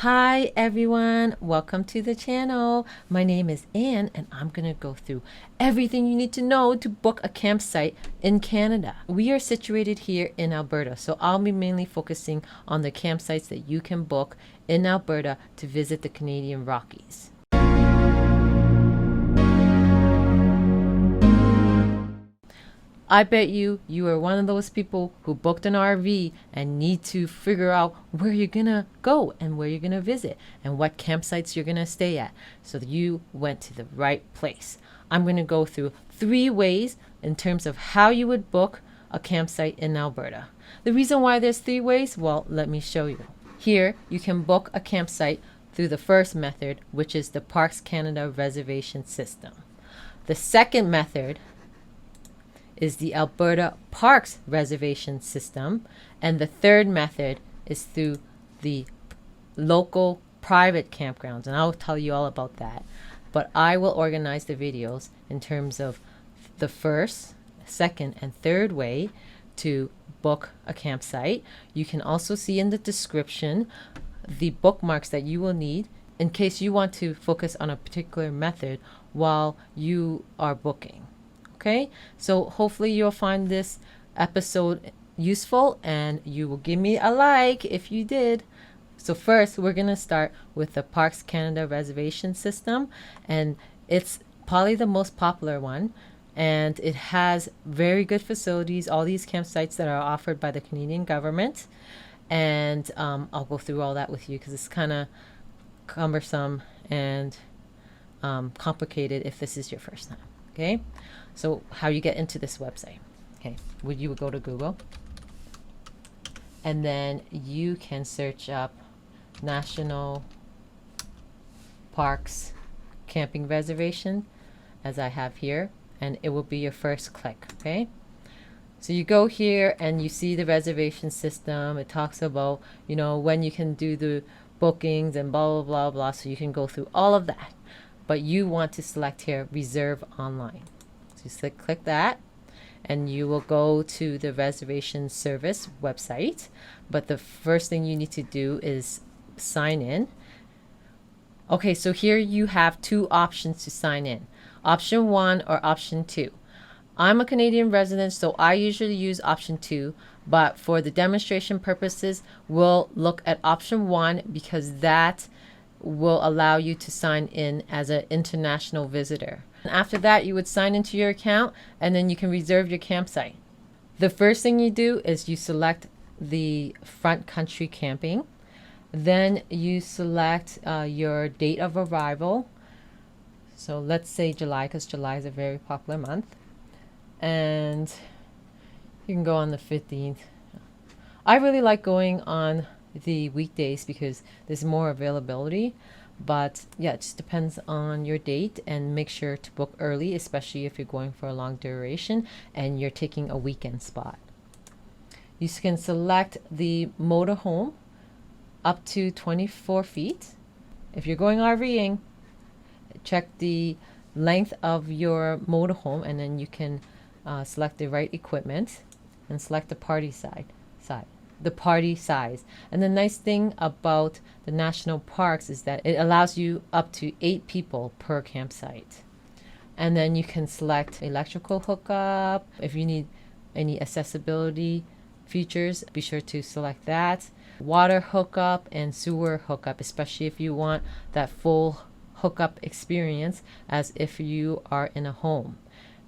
Hi everyone, welcome to the channel. My name is Anne and I'm gonna go through everything you need to know to book a campsite in Canada. We are situated here in Alberta, so I'll be mainly focusing on the campsites that you can book in Alberta to visit the Canadian Rockies. I bet you are one of those people who booked an RV and need to figure out where you're gonna go and where you're gonna visit and what campsites you're gonna stay at, so that you went to the right place. I'm gonna go through 3 ways in terms of how you would book a campsite in Alberta. The reason why there's 3 ways, well, let me show you. Here you can book a campsite through the first method, which is the Parks Canada reservation system. The second method is the Alberta Parks reservation system, and the third method is through the local private campgrounds, and I'll tell you all about that. But I will organize the videos in terms of the first, second, and third way to book a campsite. You can also see in the description the bookmarks that you will need in case you want to focus on a particular method while you are booking. Okay, so hopefully you'll find this episode useful and you will give me a like if you did. So first, we're going to start with the Parks Canada reservation system, and it's probably the most popular one, and it has very good facilities, all these campsites that are offered by the Canadian government. And I'll go through all that with you because it's kind of cumbersome and complicated if this is your first time. Okay, so how you get into this website. Okay, you would go to Google and then you can search up National Parks Camping Reservation, as I have here, and it will be your first click. Okay, so you go here and you see the reservation system. It talks about, you know, when you can do the bookings and blah blah blah blah, so you can go through all of that. But you want to select here reserve online, so you click that and you will go to the reservation service website. But the first thing you need to do is sign in. Okay, so here you have 2 options to sign in, option 1 or option 2. I'm a Canadian resident, so I usually use option 2, but for the demonstration purposes we'll look at option 1 because that will allow you to sign in as an international visitor. And after that, you would sign into your account and then you can reserve your campsite. The first thing you do is you select the front country camping. Then you select your date of arrival. So let's say July, because July is a very popular month. And you can go on the 15th. I really like going on the weekdays because there's more availability, but yeah, it just depends on your date, and make sure to book early, especially if you're going for a long duration and you're taking a weekend spot. You can select the motorhome up to 24 feet. If you're going RVing, check the length of your motorhome, and then you can select the right equipment and select the party size. And the nice thing about the national parks is that it allows you up to 8 people per campsite. And then you can select electrical hookup. If you need any accessibility features, be sure to select that. Water hookup and sewer hookup, especially if you want that full hookup experience as if you are in a home.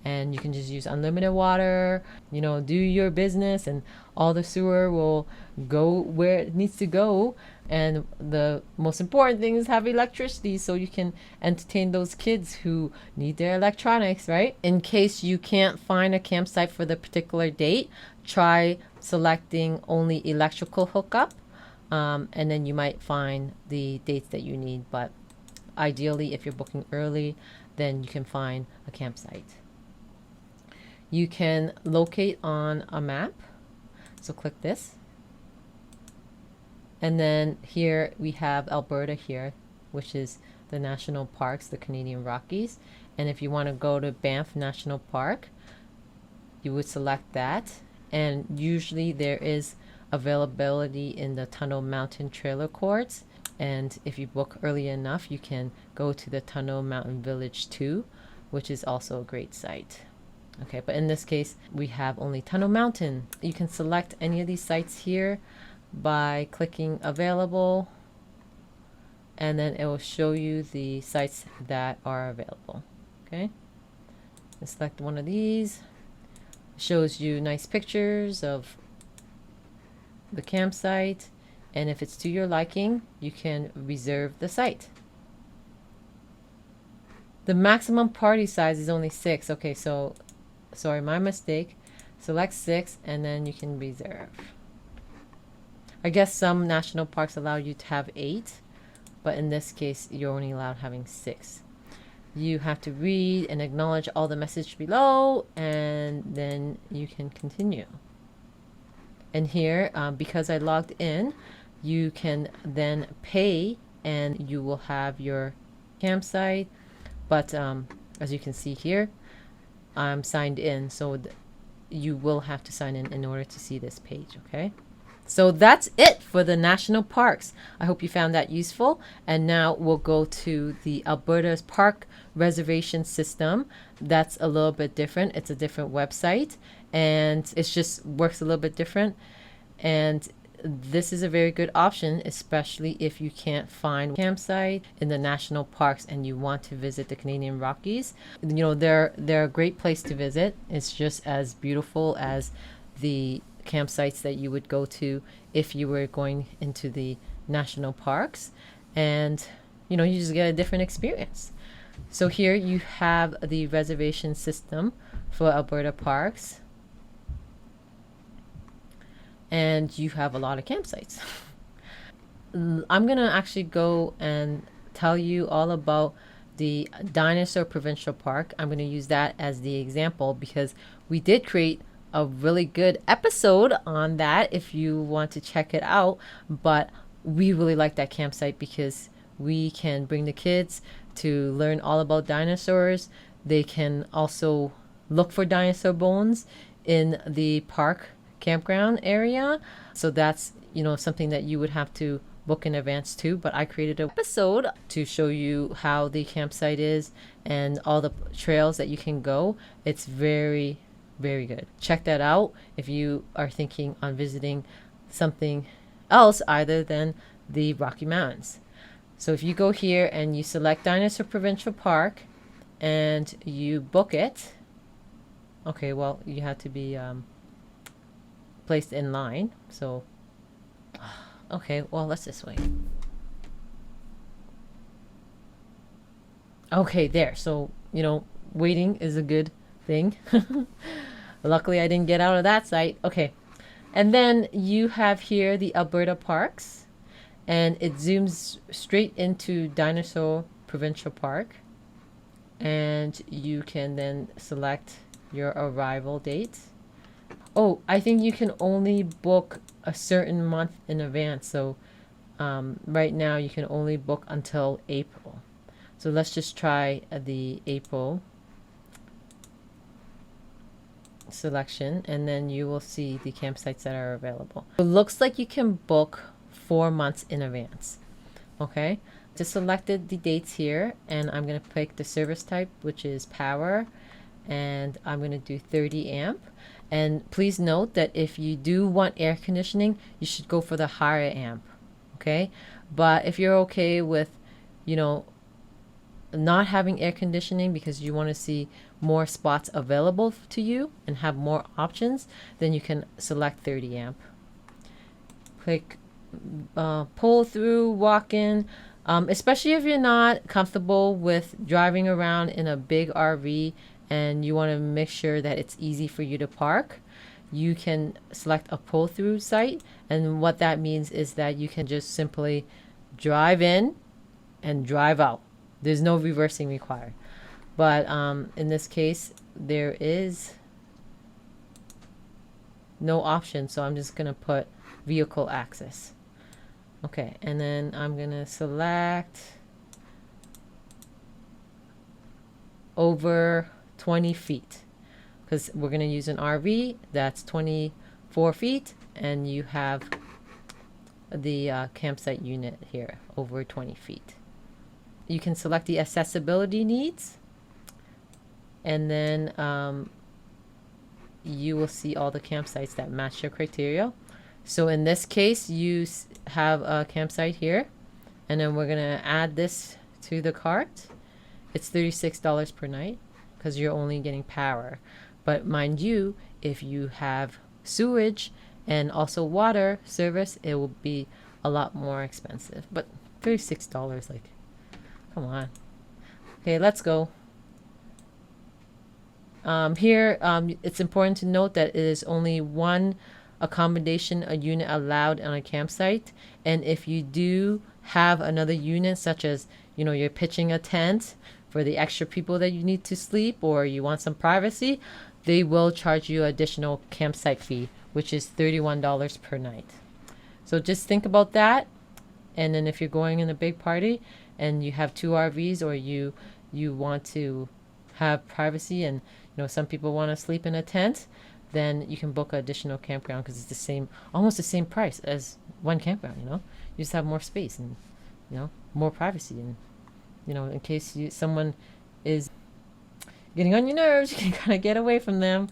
And you can just use unlimited water, you know, do your business, and all the sewer will go where it needs to go. And the most important thing is have electricity so you can entertain those kids who need their electronics, right? In case you can't find a campsite for the particular date, try selecting only electrical hookup, and then you might find the dates that you need. But ideally, if you're booking early, then you can find a campsite. You can locate on a map, so click this, and then here we have Alberta here, which is the national parks, the Canadian Rockies. And if you want to go to Banff National Park, you would select that, and usually there is availability in the Tunnel Mountain Trailer Courts. And if you book early enough, you can go to the Tunnel Mountain Village too, which is also a great site. Okay, but in this case, we have only Tunnel Mountain. You can select any of these sites here by clicking available, and then it will show you the sites that are available. Okay, select one of these. It shows you nice pictures of the campsite, and if it's to your liking, you can reserve the site. The maximum party size is only 6. Okay, so sorry, my mistake. Select 6 and then you can reserve. I guess some national parks allow you to have 8, but in this case you're only allowed having 6. You have to read and acknowledge all the message below, and then you can continue. And here, because I logged in, you can then pay and you will have your campsite. But as you can see here, I'm signed in, so you will have to sign in order to see this page. Okay, so that's it for the national parks. I hope you found that useful. And now we'll go to the Alberta's park reservation system. That's a little bit different. It's a different website, and it just works a little bit different. And this is a very good option, especially if you can't find a campsite in the national parks and you want to visit the Canadian Rockies. You know, they're a great place to visit. It's just as beautiful as the campsites that you would go to if you were going into the national parks, and you know, you just get a different experience. So here you have the reservation system for Alberta Parks, and you have a lot of campsites. I'm gonna actually go and tell you all about the Dinosaur Provincial Park. I'm gonna use that as the example because we did create a really good episode on that if you want to check it out. But we really like that campsite because we can bring the kids to learn all about dinosaurs. They can also look for dinosaur bones in the park campground area. So that's, you know, something that you would have to book in advance too. But I created an episode to show you how the campsite is and all the trails that you can go. It's very, very good. Check that out if you are thinking on visiting something else other than the Rocky Mountains. So if you go here and you select Dinosaur Provincial Park and you book it, okay, well, you have to be placed in line. So okay, well, let's just wait. Okay, there. So, you know, waiting is a good thing. Luckily I didn't get out of that site. Okay, and then you have here the Alberta Parks, and it zooms straight into Dinosaur Provincial Park, and you can then select your arrival date. Oh, I think you can only book a certain month in advance. So right now you can only book until April. So let's just try the April selection, and then you will see the campsites that are available. It looks like you can book 4 months in advance. Okay, just selected the dates here, and I'm going to pick the service type, which is power, and I'm going to do 30 amp. And please note that if you do want air conditioning, you should go for the higher amp. Okay, but if you're okay with, you know, not having air conditioning because you want to see more spots available to you and have more options, then you can select 30 amp. Click pull through, walk in. Especially if you're not comfortable with driving around in a big RV and you want to make sure that it's easy for you to park, you can select a pull through site. And what that means is that you can just simply drive in and drive out. There's no reversing required. But in this case, there is no option. So I'm just going to put vehicle access. Okay, and then I'm going to select over 20 feet because we're going to use an RV that's 24 feet, and you have the campsite unit here over 20 feet. You can select the accessibility needs, and then you will see all the campsites that match your criteria. So in this case, you have a campsite here, and then we're gonna add this to the cart. It's $36 per night because you're only getting power. But mind you, if you have sewage and also water service, it will be a lot more expensive. But $36, like, come on. Okay, let's go. Here, it's important to note that it is only one accommodation a unit allowed on a campsite. And if you do have another unit, such as, you know, you're pitching a tent for the extra people that you need to sleep, or you want some privacy, they will charge you additional campsite fee, which is $31 per night. So just think about that. And then if you're going in a big party and you have 2 RVs, or you want to have privacy, and you know, some people want to sleep in a tent, then you can book an additional campground, because it's the same, almost the same price as one campground. You know, you just have more space and, you know, more privacy, and, you know, in case someone is getting on your nerves, you can kind of get away from them.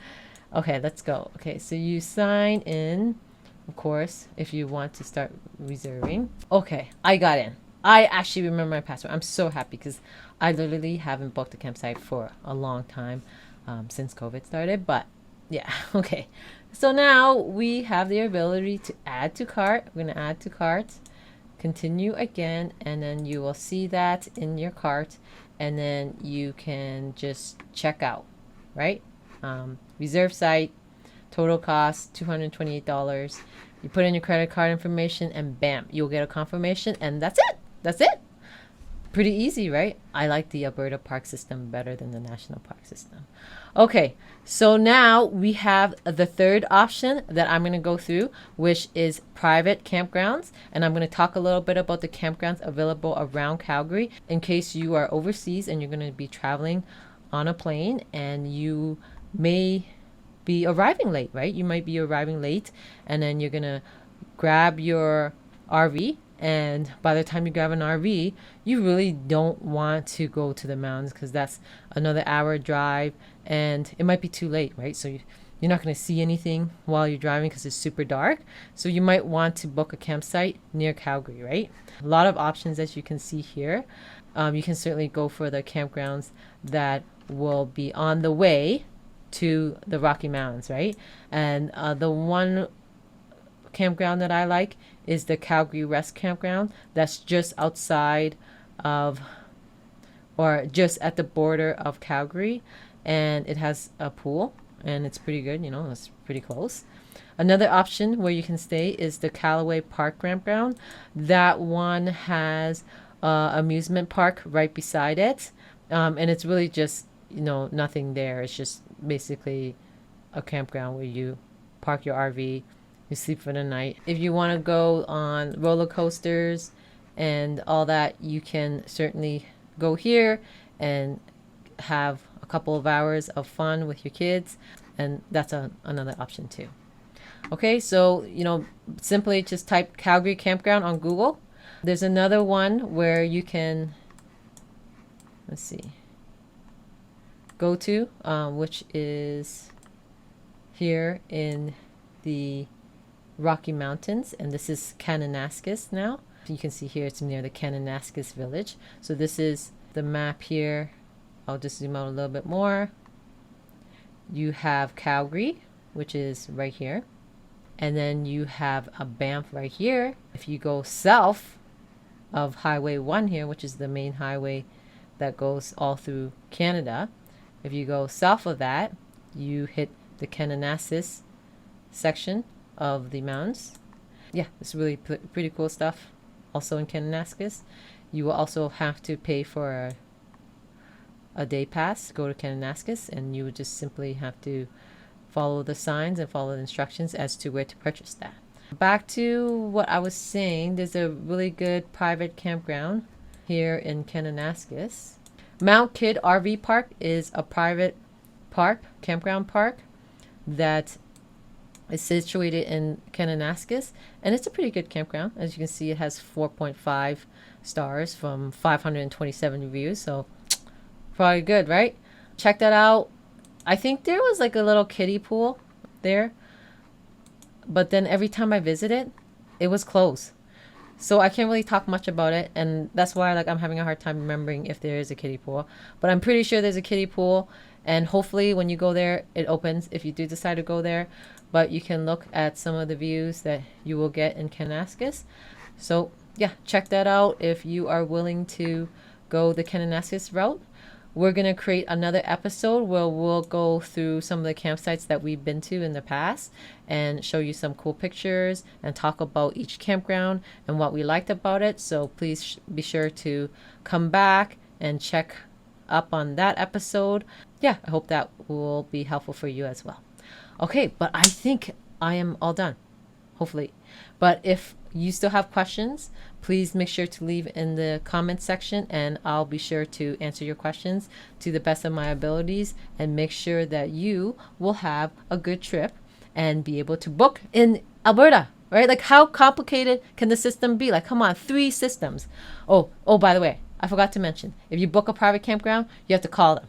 Okay, let's go. Okay, so you sign in, of course, if you want to start reserving. Okay, I got in. I actually remember my password. I'm so happy because I literally haven't booked a campsite for a long time, since COVID started. But yeah, okay. So now we have the ability to add to cart. We're going to add to cart, continue again, and then you will see that in your cart, and then you can just check out, right? Reserve site, total cost $228. You put in your credit card information, and bam, you'll get a confirmation, and that's it. That's it. Pretty easy, right? I like the Alberta park system better than the national park system. Okay, so now we have the third option that I'm going to go through, which is private campgrounds. And I'm going to talk a little bit about the campgrounds available around Calgary in case you are overseas and you're going to be traveling on a plane, and you may be arriving late, right? You might be arriving late, and then you're going to grab your RV. And by the time you grab an RV, you really don't want to go to the mountains, because that's another hour drive, and it might be too late, right? So you're not going to see anything while you're driving because it's super dark. So you might want to book a campsite near Calgary, right? A lot of options, as you can see here. You can certainly go for the campgrounds that will be on the way to the Rocky Mountains, right? And the one campground that I like is the Calgary Rest Campground. That's just outside of, or just at the border of Calgary, and it has a pool, and it's pretty good. You know, it's pretty close. Another option where you can stay is the Callaway Park Campground. That one has amusement park right beside it, and it's really just, you know, nothing there. It's just basically a campground where you park your RV, you sleep for the night. If you want to go on roller coasters and all that, you can certainly go here and have a couple of hours of fun with your kids, and that's another option too. Okay, so, you know, simply just type Calgary Campground on Google. There's another one where you can, let's see, go to, which is here in the Rocky Mountains, and this is Kananaskis now. You can see here it's near the Kananaskis village. So this is the map here. I'll just zoom out a little bit more. You have Calgary, which is right here, and then you have a Banff right here. If you go south of Highway 1 here, which is the main highway that goes all through Canada, if you go south of that, you hit the Kananaskis section of the mountains. Yeah, it's really pretty cool stuff. Also in Kananaskis, you will also have to pay for a day pass to go to Kananaskis, and you would just simply have to follow the signs and follow the instructions as to where to purchase that. Back to what I was saying, there's a really good private campground here in Kananaskis. Mount Kidd RV Park is a private park, campground park, that It's situated in Kananaskis, and it's a pretty good campground. As you can see, it has 4.5 stars from 527 reviews, so probably good, right? Check that out. I think there was like a little kiddie pool there, but then every time I visited, it was closed. So I can't really talk much about it, and that's why like I'm having a hard time remembering if there is a kiddie pool. But I'm pretty sure there's a kiddie pool, and hopefully when you go there, it opens if you do decide to go there. But you can look at some of the views that you will get in Kananaskis. So yeah, check that out if you are willing to go the Kananaskis route. We're going to create another episode where we'll go through some of the campsites that we've been to in the past and show you some cool pictures and talk about each campground and what we liked about it. So please be sure to come back and check up on that episode. Yeah, I hope that will be helpful for you as well. Okay, but I think I am all done, hopefully. But if you still have questions, please make sure to leave in the comment section, and I'll be sure to answer your questions to the best of my abilities and make sure that you will have a good trip and be able to book in Alberta, right? Like, how complicated can the system be? Like, come on, 3 systems. Oh, by the way, I forgot to mention, if you book a private campground, you have to call them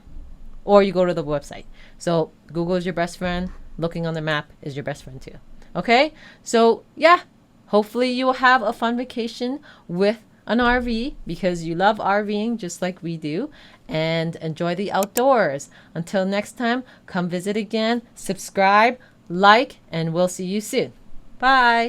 or you go to the website. So Google is your best friend. Looking on the map is your best friend too. Okay? So yeah, hopefully you will have a fun vacation with an RV because you love RVing just like we do, and enjoy the outdoors. Until next time, come visit again, subscribe, like, and we'll see you soon. Bye.